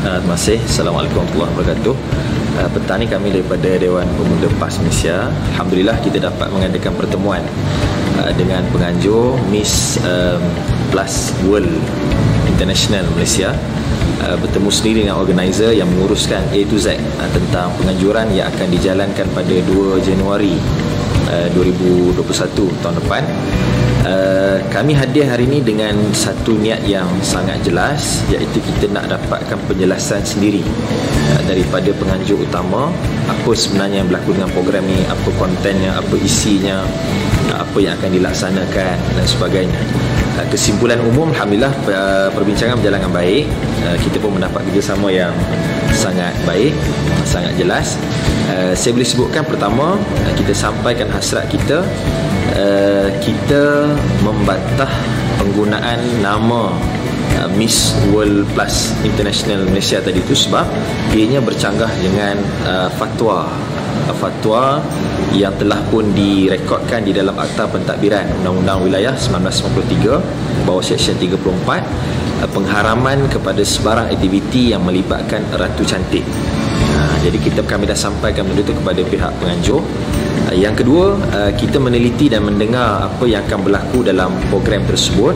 Terima kasih. Assalamualaikum warahmatullahi wabarakatuh. Petang ni kami daripada Dewan Pemuda PAS Malaysia. Alhamdulillah kita dapat mengadakan pertemuan dengan penganjur Miss Plus World International Malaysia. Bertemu sendiri dengan organizer yang menguruskan A to Z tentang penganjuran yang akan dijalankan pada 2 Januari 2021 tahun depan. Kami hadir hari ini dengan satu niat yang sangat jelas, iaitu kita nak dapatkan penjelasan sendiri daripada penganjur utama apa sebenarnya yang berlaku dengan program ni, apa kontennya, apa isinya, apa yang akan dilaksanakan dan sebagainya. Kesimpulan umum, alhamdulillah perbincangan berjalan dengan baik. Kita pun mendapat kerjasama yang sangat baik, sangat jelas. Saya boleh sebutkan, pertama, kita sampaikan hasrat kita. Kita membantah penggunaan nama Miss World Plus International Malaysia tadi itu sebab ianya bercanggah dengan fatwa yang telah pun direkodkan di dalam Akta Pentadbiran Undang-Undang Wilayah 1993 bawah Seksyen 34, pengharaman kepada sebarang aktiviti yang melibatkan Ratu Cantik. Jadi kami dah sampaikan benda itu kepada pihak penganjur. Yang kedua, kita meneliti dan mendengar apa yang akan berlaku dalam program tersebut.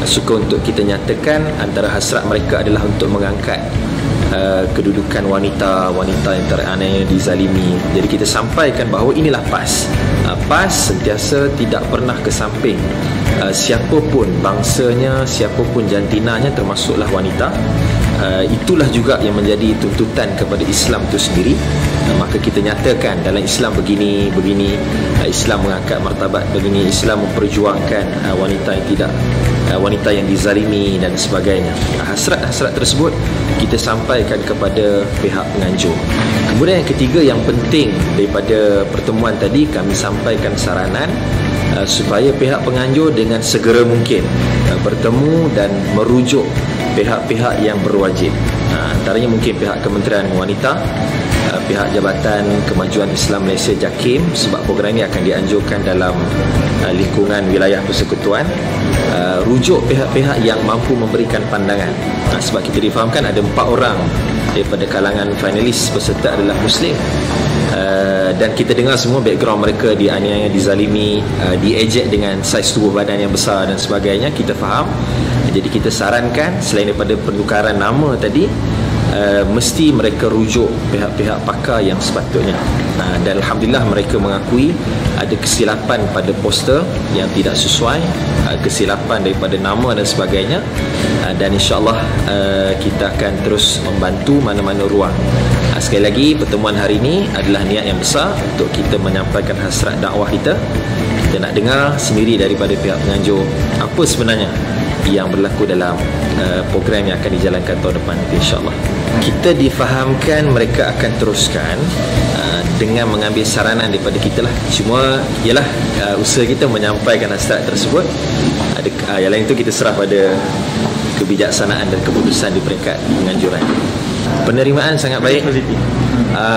Suka untuk kita nyatakan antara hasrat mereka adalah untuk mengangkat kedudukan wanita yang teranai dizalimi. Jadi kita sampaikan bahawa inilah PAS. PAS sentiasa tidak pernah kesamping siapapun bangsanya, siapapun jantinanya, termasuklah wanita. Itulah juga yang menjadi tuntutan kepada Islam itu sendiri. Maka kita nyatakan dalam Islam begini, Islam mengangkat martabat begini, Islam memperjuangkan wanita yang dizalimi dan sebagainya. Hasrat-hasrat tersebut kita sampaikan kepada pihak penganjur. Kemudian yang ketiga yang penting daripada pertemuan tadi, kami sampaikan saranan supaya pihak penganjur dengan segera mungkin bertemu dan merujuk pihak-pihak yang berwajib. Antaranya mungkin pihak Kementerian Wanita, pihak Jabatan Kemajuan Islam Malaysia JAKIM, sebab program ini akan dianjurkan dalam lingkungan wilayah persekutuan. Rujuk pihak-pihak yang mampu memberikan pandangan. Sebab kita difahamkan ada 4 orang daripada kalangan finalis peserta adalah Muslim. Dan kita dengar semua background mereka dianiaya, dizalimi, diejek dengan saiz tubuh badan yang besar dan sebagainya. Kita faham. Jadi kita sarankan selain daripada penukaran nama tadi, mesti mereka rujuk pihak-pihak pakar yang sepatutnya. Dan alhamdulillah mereka mengakui ada kesilapan pada poster yang tidak sesuai, kesilapan daripada nama dan sebagainya. Dan insyaAllah kita akan terus membantu mana-mana ruang. Sekali lagi, pertemuan hari ini adalah niat yang besar untuk kita menyampaikan hasrat dakwah kita. Kita nak dengar sendiri daripada pihak penganjur apa sebenarnya yang berlaku dalam program yang akan dijalankan tahun depan, insyaAllah. Kita difahamkan mereka akan teruskan dengan mengambil saranan daripada kita lah. Cuma ialah usaha kita menyampaikan hasrat tersebut. Yang lain itu kita serah pada kebijaksanaan dan keputusan di peringkat penganjuran. Penerimaan sangat baik.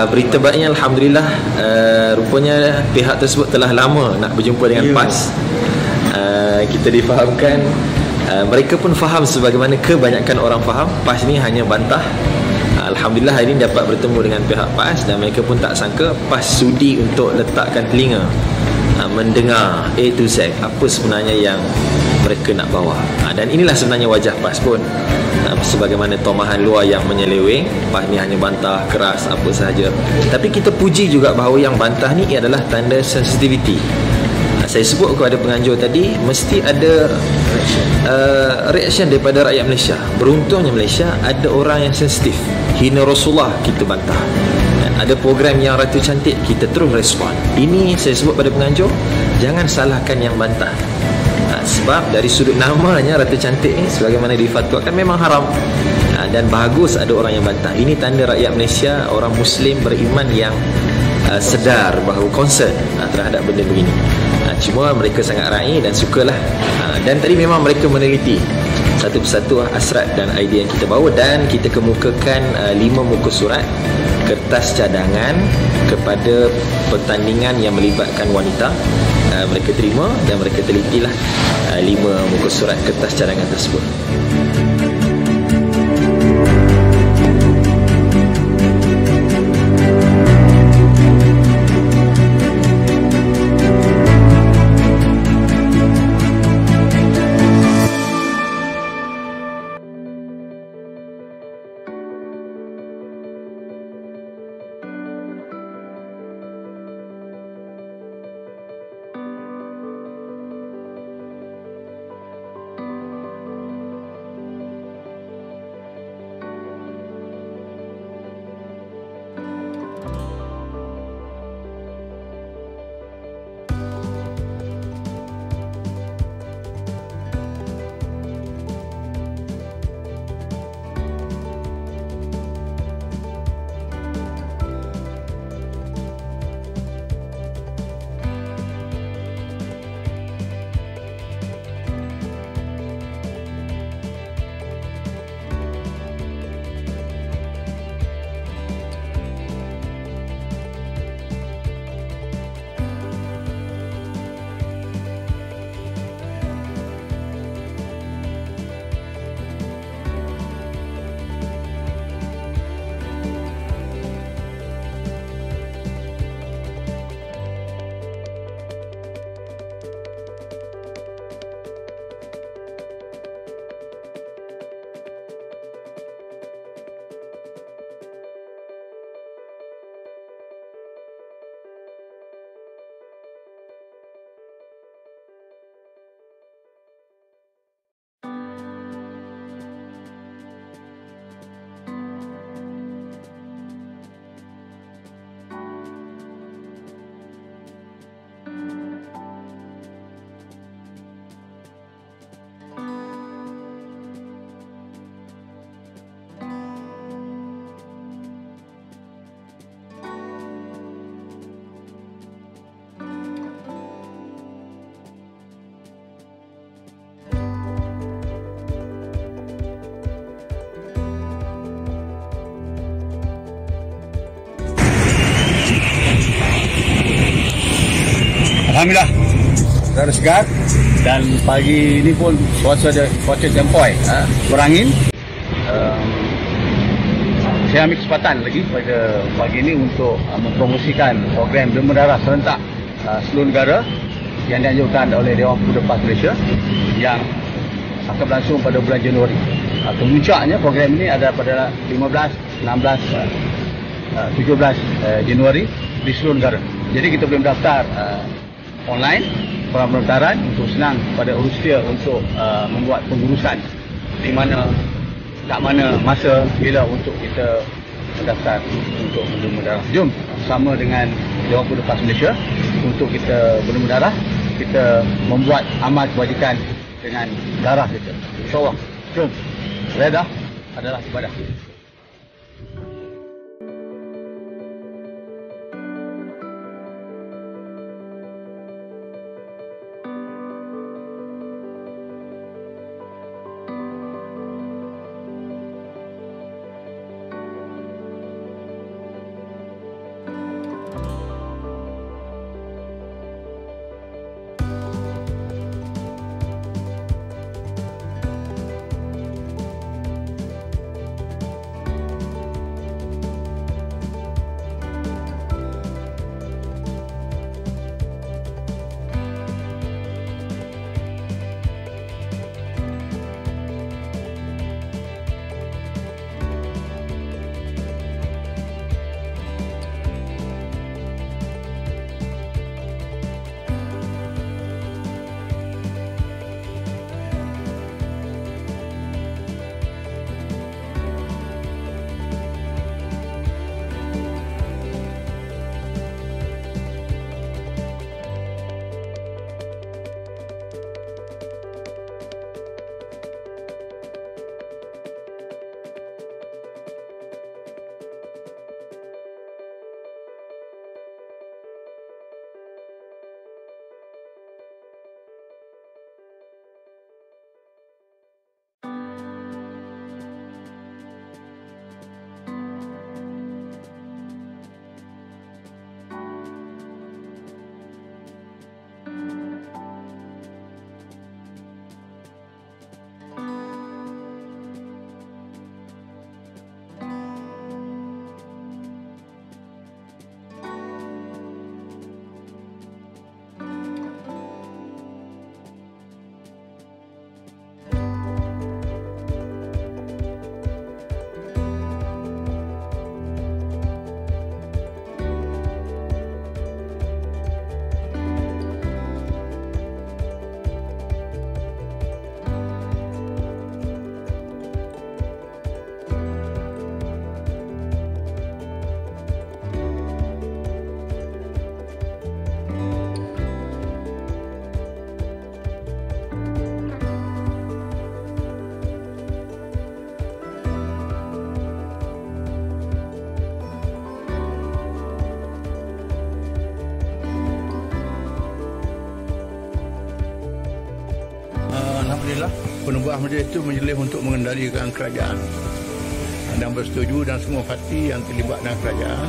Berita baiknya alhamdulillah, rupanya pihak tersebut telah lama nak berjumpa dengan PAS. Kita difahamkan, mereka pun faham sebagaimana kebanyakan orang faham, PAS ni hanya bantah. Alhamdulillah hari ini dapat bertemu dengan pihak PAS dan mereka pun tak sangka PAS sudi untuk letakkan telinga mendengar A to Z apa sebenarnya yang mereka nak bawa. Dan inilah sebenarnya wajah PAS pun. Sebagaimana tomahan luar yang menyeleweng, PAS ni hanya bantah keras apa sahaja. Tapi kita puji juga bahawa yang bantah ni adalah tanda sensitivity. Saya sebut kepada penganjur tadi, mesti ada reaction daripada rakyat Malaysia. Beruntungnya Malaysia ada orang yang sensitif. Hina Rasulullah kita bantah, dan ada program yang Ratu Cantik kita terus respon. Ini saya sebut pada penganjur, jangan salahkan yang bantah. Sebab dari sudut namanya Ratu Cantik ni, sebagaimana difatwakan, memang haram. Dan bagus ada orang yang bantah. Ini tanda rakyat Malaysia, orang Muslim beriman yang sedar bahawa concern terhadap benda begini. Cuma mereka sangat raih dan sukalah. Dan tadi memang mereka meneliti satu persatu hasrat dan idea yang kita bawa, dan kita kemukakan 5 muka surat kertas cadangan kepada pertandingan yang melibatkan wanita. Mereka terima dan mereka telitilah 5 muka surat kertas cadangan tersebut. Alhamdulillah udara segar dan pagi ini pun cuaca tempoi, berangin. Saya ambil kesempatan lagi pada pagi ini untuk mempromosikan program demam berdarah serentak seluruh negara yang dianjurkan oleh Dewan Pemuda PAS Malaysia yang akan berlangsung pada bulan Januari. Kemuncaknya program ini ada pada 15, 16, 17 Januari di seluruh negara. Jadi kita boleh mendaftar online pendaftaran untuk senang pada urus dia untuk membuat pengurusan di mana tak mana masa bila untuk kita mendaftar untuk berdemam darah. Jom bersama dengan Dewan Pemuda PAS Malaysia untuk kita berdemam darah, kita membuat amal kebajikan dengan darah kita. InsyaAllah. Jom. Reda adalah ibadah. Alhamdulillah, penubuhan majlis itu majlis untuk mengendalikan kerajaan dan bersetuju dan semua parti yang terlibat dengan kerajaan,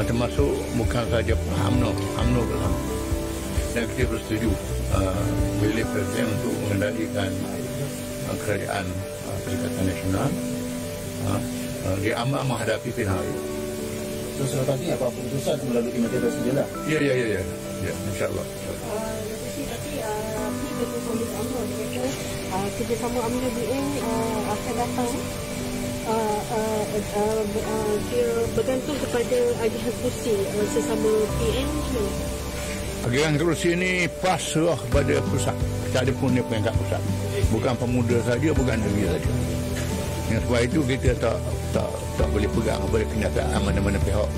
termasuk bukan sahaja UMNO bersama, dan kita bersetuju majlis presiden untuk mengendalikan kerajaan Perikatan Nasional dia amat menghadapi pilihan raya. So, selepas ini apa keputusan melalui majlis presiden lah? Ya, insyaAllah. Kerjasama UMNO BN akan datang bergantung kepada agihan kursi sesama PN. Agihan kursi ini PAS serah kepada pusat. Tak ada pun dia peringkat pusat. Bukan pemuda saja, bukan negeri saja. Yang sebab itu kita tak boleh pegang kepada kenyataan mana-mana pihak.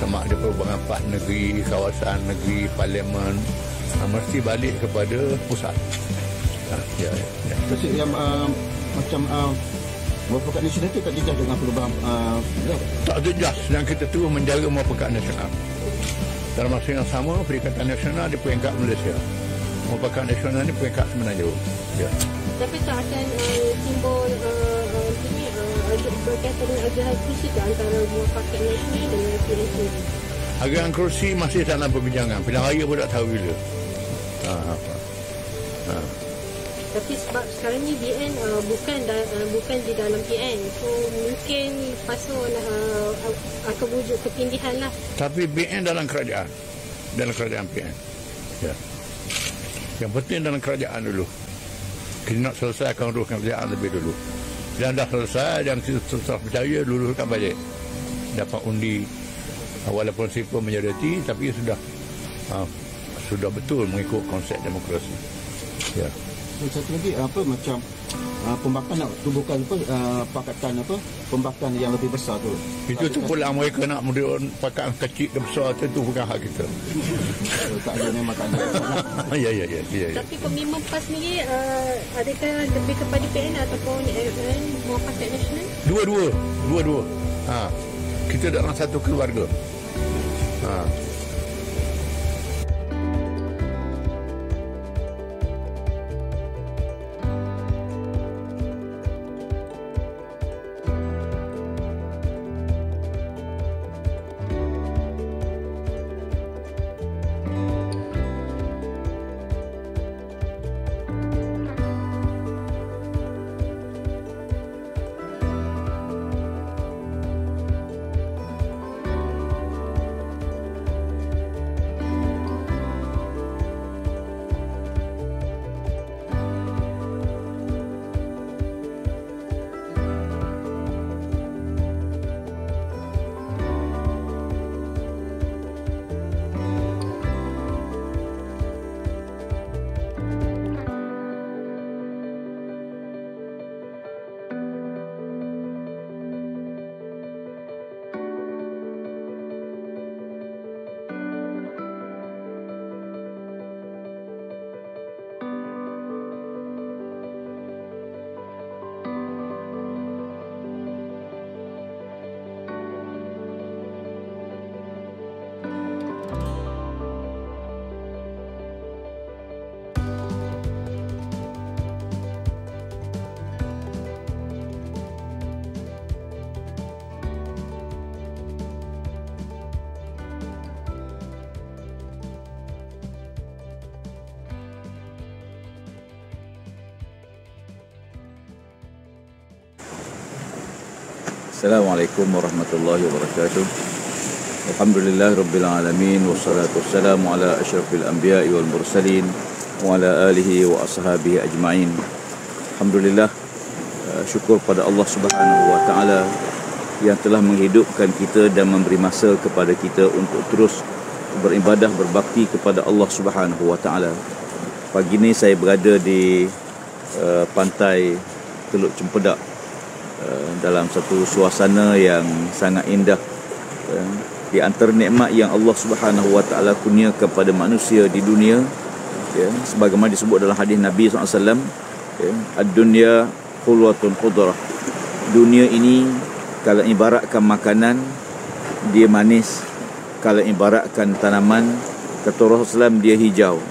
Sama ada perubahan PAS negeri, kawasan negeri, parlimen, mesti balik kepada pusat. Ya. Maksud yang macam Muafakat Nasional itu tak jejas dengan perubahan tak jejas, dan kita terus menjaga Muafakat Nasional. Dalam masa yang sama, Perikatan Nasional di peringkat Malaysia, Muafakat Nasional ini peringkat Semenanjung. Ya. Tapi tak akan simbol berkaitan dengan agihan kursi ke antara Muafakat Nasional dengan PN. Harga kerusi masih dalam perbincangan. Pilihan raya pun tak tahu bila. Tapi sebab sekarang ni BN bukan di dalam PN, so mungkin pasal akan wujud kepindihan lah. Tapi BN dalam kerajaan PN. Ya. Yang penting dalam kerajaan dulu. Kita nak selesaikan uruskan kerajaan lebih dulu. Dan dah selesai, dan kita tetap percaya, luluskan balik. Dapat undi, walaupun sipil majoriti, tapi sudah betul mengikut konsep demokrasi. Ya. Satu lagi macam pembakan nak tubuhkan pakatan pembakan yang lebih besar tu. Itu pula mereka nak pakatan kecil dan besar tu bukan hak kita. Tak ada memang tak ada. Ya. Tapi pemimpin PAS ni adakah lebih kepada PN ataupun Muafakat Nasional? Dua-dua. Kita dalam satu keluarga. Assalamualaikum warahmatullahi wabarakatuh. Alhamdulillah rabbil alamin, wassalatu wassalamu ala asyrafil anbiya'i wal mursalin wa ala alihi wa ashabihi ajma'in. Alhamdulillah, syukur pada Allah Subhanahu wa taala yang telah menghidupkan kita dan memberi masa kepada kita untuk terus beribadah, berbakti kepada Allah Subhanahu wa taala. Pagi ini saya berada di pantai Teluk Cempedak dalam satu suasana yang sangat indah. Di antara nikmat yang Allah Subhanahu wa taala kurniakan kepada manusia di dunia, sebagaimana disebut dalam hadis Nabi SAW, ad-dunya khulwatun khudrah. Dunia ini kalau ibaratkan makanan, dia manis. Kalau ibaratkan tanaman, kata Rasulullah SAW, dia hijau.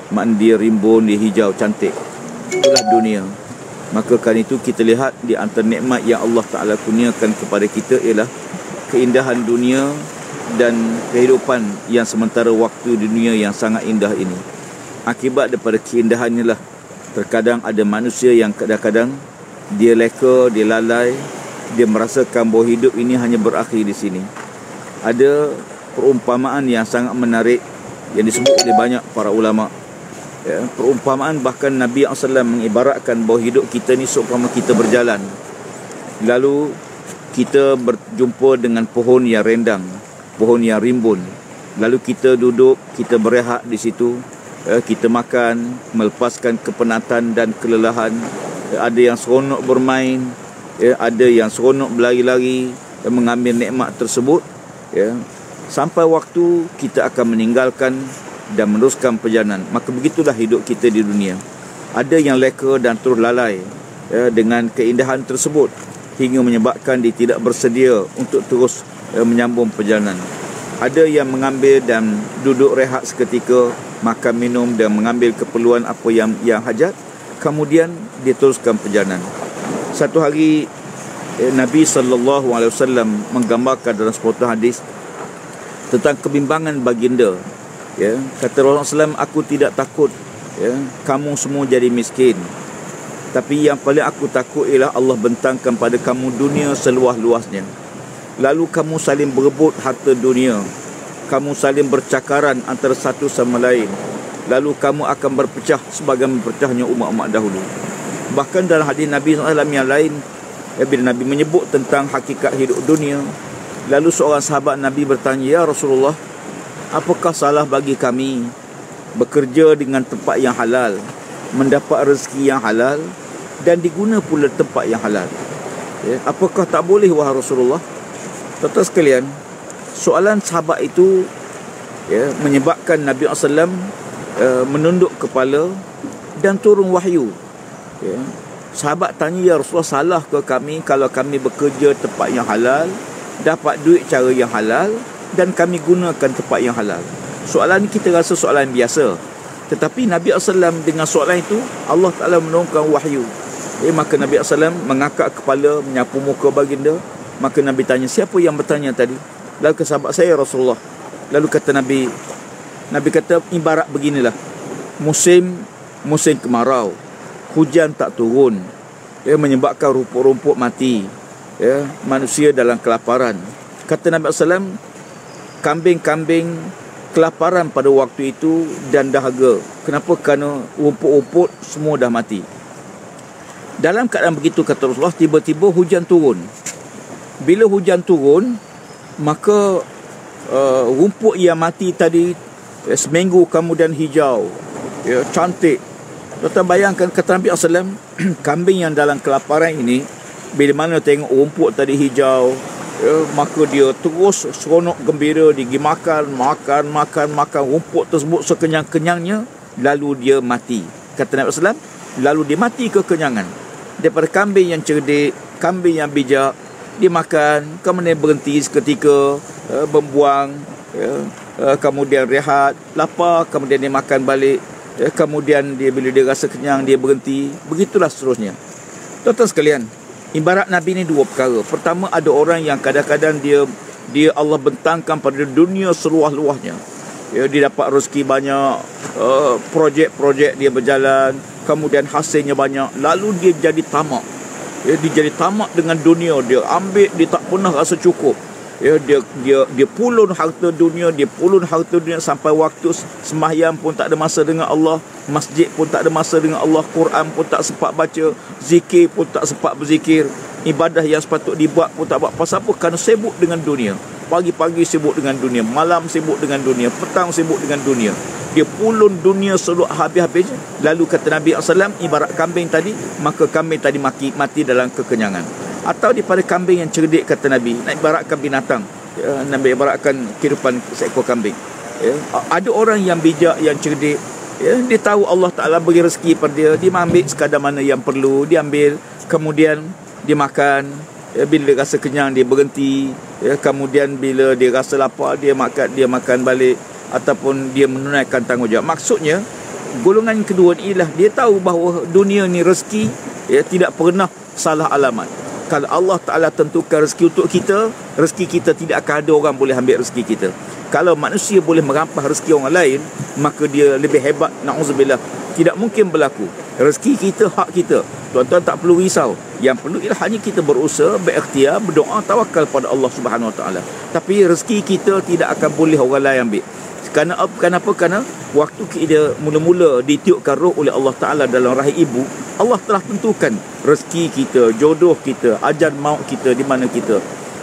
Maknanya dia rimbun, dia hijau, cantik. Itulah dunia. Maka kerana itu kita lihat di antara nikmat yang Allah Ta'ala kurniakan kepada kita ialah keindahan dunia dan kehidupan yang sementara waktu dunia yang sangat indah ini. Akibat daripada keindahannya lah, terkadang ada manusia yang kadang-kadang dia leka, dia lalai, dia merasakan bahawa hidup ini hanya berakhir di sini. Ada perumpamaan yang sangat menarik yang disebut oleh banyak para ulama. Perumpamaan bahkan Nabi SAW mengibaratkan bahawa hidup kita ni seumpama kita berjalan, lalu kita berjumpa dengan pohon yang rendang, pohon yang rimbun, lalu kita duduk, kita berehat di situ, kita makan, melepaskan kepenatan dan kelelahan. Ada yang seronok bermain, ada yang seronok berlari-lari, mengambil nikmat tersebut, sampai waktu kita akan meninggalkan dan meneruskan perjalanan. Maka begitulah hidup kita di dunia. Ada yang leka dan terus lalai dengan keindahan tersebut hingga menyebabkan dia tidak bersedia untuk terus menyambung perjalanan. Ada yang mengambil dan duduk rehat seketika, makan minum dan mengambil keperluan apa yang hajat, kemudian dia teruskan perjalanan. Satu hari Nabi SAW menggambarkan dalam sepotong hadis tentang kebimbangan baginda. Ya, kata Rasulullah SAW, aku tidak takut ya kamu semua jadi miskin, tapi yang paling aku takut ialah Allah bentangkan pada kamu dunia seluas-luasnya, lalu kamu saling berebut harta dunia, kamu saling bercakaran antara satu sama lain, lalu kamu akan berpecah sebagaimana berpecahnya umat-umat dahulu. Bahkan dalam hadis Nabi SAW yang lain, bila Nabi menyebut tentang hakikat hidup dunia, lalu seorang sahabat Nabi bertanya, ya Rasulullah, apakah salah bagi kami bekerja dengan tempat yang halal, mendapat rezeki yang halal, dan diguna pula tempat yang halal? Ya, apakah tak boleh wahai Rasulullah? Tuan-tuan sekalian, soalan sahabat itu ya, menyebabkan Nabi SAW menunduk kepala dan turun wahyu. Ya. Sahabat tanya, ya Rasulullah, salah ke kami kalau kami bekerja tempat yang halal, dapat duit cara yang halal, dan kami gunakan tempat yang halal? Soalan ni kita rasa soalan biasa, tetapi Nabi SAW dengan soalan itu Allah Ta'ala menurunkan wahyu. Maka Nabi SAW mengangkat kepala, menyapu muka baginda. Maka Nabi tanya, siapa yang bertanya tadi? Lalu ke sahabat saya, Rasulullah. Lalu kata Nabi kata, ibarat beginilah, musim kemarau, hujan tak turun, ya, menyebabkan rumput-rumput mati, ya, manusia dalam kelaparan. Kata Nabi SAW, kambing-kambing kelaparan pada waktu itu dan dahaga. Kenapa? Kerana rumput-rumput semua dah mati. Dalam keadaan begitu, kata Rasulullah, tiba-tiba hujan turun. Bila hujan turun, maka rumput yang mati tadi seminggu kemudian hijau, ya, cantik. Tuan bayangkan, kata Nabi SAW, kambing yang dalam kelaparan ini, bila mana tengok rumput tadi hijau, ya, maka dia terus seronok gembira, dia pergi makan rumput tersebut sekenyang-kenyangnya, lalu dia mati. Kata Nabi SAW, lalu dia mati kekenyangan. Daripada kambing yang cerdik, kambing yang bijak, dia makan, kemudian berhenti seketika, membuang, ya, kemudian rehat, lapar, kemudian dia makan balik, ya, kemudian bila dia rasa kenyang, dia berhenti. Begitulah seterusnya. Tuan-tuan sekalian, ibarat Nabi ni dua perkara. Pertama, ada orang yang kadang-kadang dia Allah bentangkan pada dunia seluas-luasnya. Ya, dia dapat rezeki banyak, projek-projek dia berjalan, kemudian hasilnya banyak, lalu dia jadi tamak. Ya, dia jadi tamak dengan dunia, dia ambil, dia tak pernah rasa cukup. Ya, dia pulun harta dunia, sampai waktu sembahyang pun tak ada masa dengan Allah, masjid pun tak ada masa dengan Allah, Quran pun tak sempat baca, zikir pun tak sempat berzikir, ibadah yang sepatut dibuat pun tak buat. Pasal apa? Kerana sibuk dengan dunia. Pagi-pagi sibuk dengan dunia, malam sibuk dengan dunia, petang sibuk dengan dunia. Dia pulun dunia seluruh habis-habisnya. Lalu kata Nabi SAW, ibarat kambing tadi, maka kambing tadi mati dalam kekenyangan. Atau daripada kambing yang cerdik, kata Nabi, nak ibaratkan binatang, ya, Nabi ibaratkan kehidupan seekor kambing. Ya. Ada orang yang bijak, yang cerdik, ya, dia tahu Allah Ta'ala beri rezeki pada dia, dia ambil sekadar mana yang perlu, dia ambil, kemudian dia makan, ya, bila dia rasa kenyang dia berhenti, ya, kemudian bila dia rasa lapar dia makan balik, ataupun dia menunaikan tanggungjawab. Maksudnya golongan kedua ni ialah dia tahu bahawa dunia ni rezeki, ya, tidak pernah salah alamat. Kalau Allah Ta'ala tentukan rezeki untuk kita, rezeki kita tidak akan ada orang boleh ambil rezeki kita. Kalau manusia boleh merampas rezeki orang lain, maka dia lebih hebat, na'udzubillah. Tidak mungkin berlaku. Rezeki kita, hak kita. Tuan-tuan tak perlu risau. Yang perlu ialah hanya kita berusaha, berikhtiar, berdoa, tawakal pada Allah Subhanahu Wa Ta'ala. Tapi rezeki kita tidak akan boleh orang lain ambil. Kenapa? Kerana waktu kita mula-mula ditiupkan roh oleh Allah Ta'ala dalam rahim ibu, Allah telah tentukan rezeki kita, jodoh kita, ajal maut kita, di mana kita.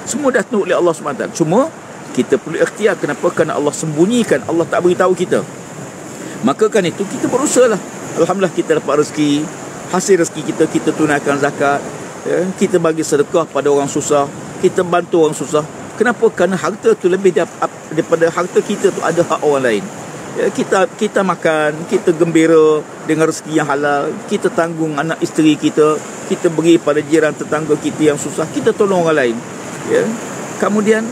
Semua dah tentu oleh Allah SWT. Cuma kita perlu ikhtiar. Kenapa? Kerana Allah sembunyikan, Allah tak beritahu kita. Maka kan itu kita berusahalah. Alhamdulillah kita dapat rezeki. Hasil rezeki kita tunaikan zakat, ya, kita bagi sedekah pada orang susah, kita bantu orang susah. Kenapa? Kerana harta tu lebih daripada harta kita tu ada hak orang lain. Ya, kita makan, kita gembira dengan rezeki yang halal, kita tanggung anak isteri kita, kita beri pada jiran tetangga kita yang susah, kita tolong orang lain. Ya. Kemudian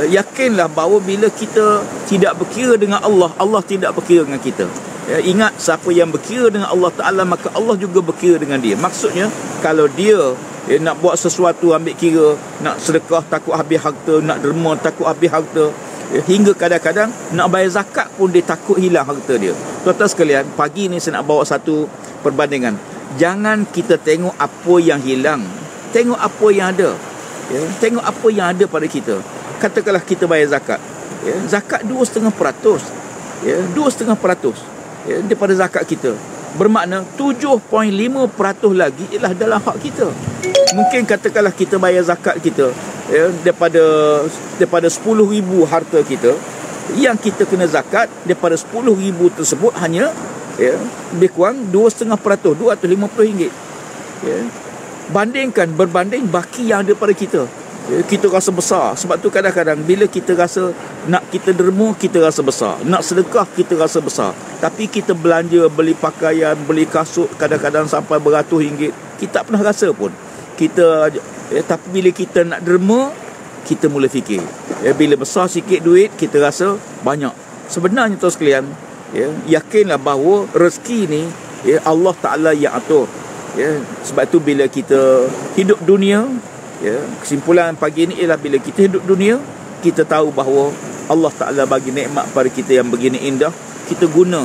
yakinlah bahawa bila kita tidak berkira dengan Allah, Allah tidak berkira dengan kita. Ya, ingat, siapa yang berkira dengan Allah Ta'ala, maka Allah juga berkira dengan dia. Maksudnya, kalau dia nak buat sesuatu ambil kira, nak sedekah takut habis harta, nak derma takut habis harta, Hingga kadang-kadang nak bayar zakat pun dia takut hilang harta dia. Tuan-tuan sekalian, pagi ni saya nak bawa satu perbandingan. Jangan kita tengok apa yang hilang, tengok apa yang ada. Tengok apa yang ada pada kita. Katakanlah kita bayar zakat, zakat 2,5%, 2,5%, daripada zakat kita. Bermakna 7.5% lagi ialah dalam hak kita. Mungkin katakanlah kita bayar zakat kita, daripada 10,000 harta kita, yang kita kena zakat daripada 10,000 tersebut hanya lebih kurang 2,5%, RM250. Berbanding baki yang ada pada kita, kita rasa besar. Sebab tu kadang-kadang bila kita rasa nak kita derma, kita rasa besar. Nak sedekah, kita rasa besar. Tapi kita belanja, beli pakaian, beli kasut, kadang-kadang sampai beratus ringgit, kita tak pernah rasa pun. Tapi bila kita nak derma, kita mula fikir. Bila besar sikit duit, kita rasa banyak. Sebenarnya tuan sekalian, yakinlah bahawa rezeki ni Allah Ta'ala yang atur. Sebab tu bila kita hidup dunia, kesimpulan pagi ni ialah bila kita hidup dunia, kita tahu bahawa Allah Ta'ala bagi nikmat pada kita yang begini indah. Kita guna,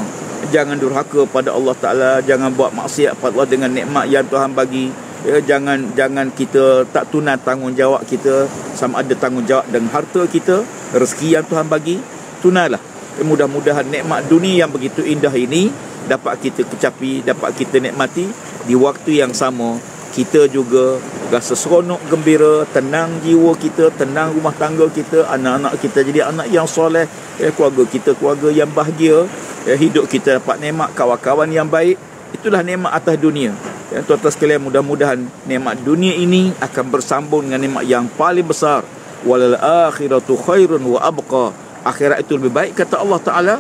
jangan durhaka pada Allah Ta'ala, jangan buat maksiat pada Allah dengan nikmat yang Tuhan bagi. Jangan kita tak tunai tanggungjawab kita, sama ada tanggungjawab dengan harta kita, rezeki yang Tuhan bagi. Tunailah. Mudah-mudahan nikmat dunia yang begitu indah ini dapat kita kecapi, dapat kita nikmati. Di waktu yang sama, kita juga rasa seronok, gembira, tenang jiwa kita, tenang rumah tangga kita, anak-anak kita jadi anak yang soleh, keluarga kita keluarga yang bahagia, hidup kita dapat nikmat kawan-kawan yang baik. Itulah nikmat atas dunia. Tuan-tuan sekalian, mudah-mudahan nikmat dunia ini akan bersambung dengan nikmat yang paling besar. Walal akhiratu khairun wa abqa. Akhirat itu lebih baik, kata Allah Ta'ala,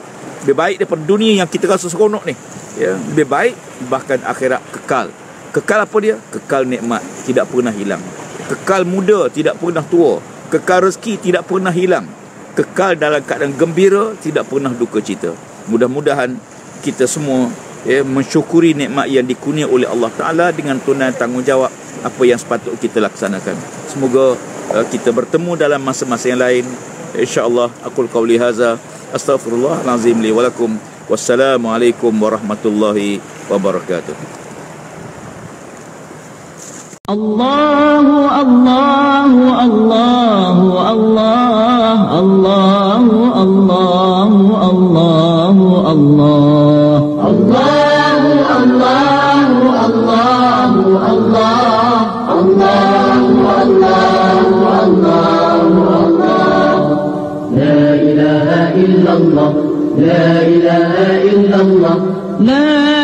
lebih baik daripada dunia yang kita rasa seronok ni. Lebih baik, bahkan akhirat kekal. Kekal apa dia? Kekal nikmat, tidak pernah hilang. Kekal muda, tidak pernah tua. Kekal rezeki, tidak pernah hilang. Kekal dalam keadaan gembira, tidak pernah duka cita. Mudah-mudahan kita semua mensyukuri nikmat yang dikurnia oleh Allah Ta'ala dengan tunai tanggungjawab apa yang sepatut kita laksanakan. Semoga kita bertemu dalam masa-masa yang lain. InsyaAllah, aqul qawli haza, astaghfirullahalazim li walakum. Wassalamualaikum warahmatullahi wabarakatuh. Allahu Allahu Allahu Allah, Allahu Allahu Allahu Allah, Allahu Allahu Allahu Allah, Allahu Allahu Allahu Allah. La ilaha illallah, la ilaha illallah, la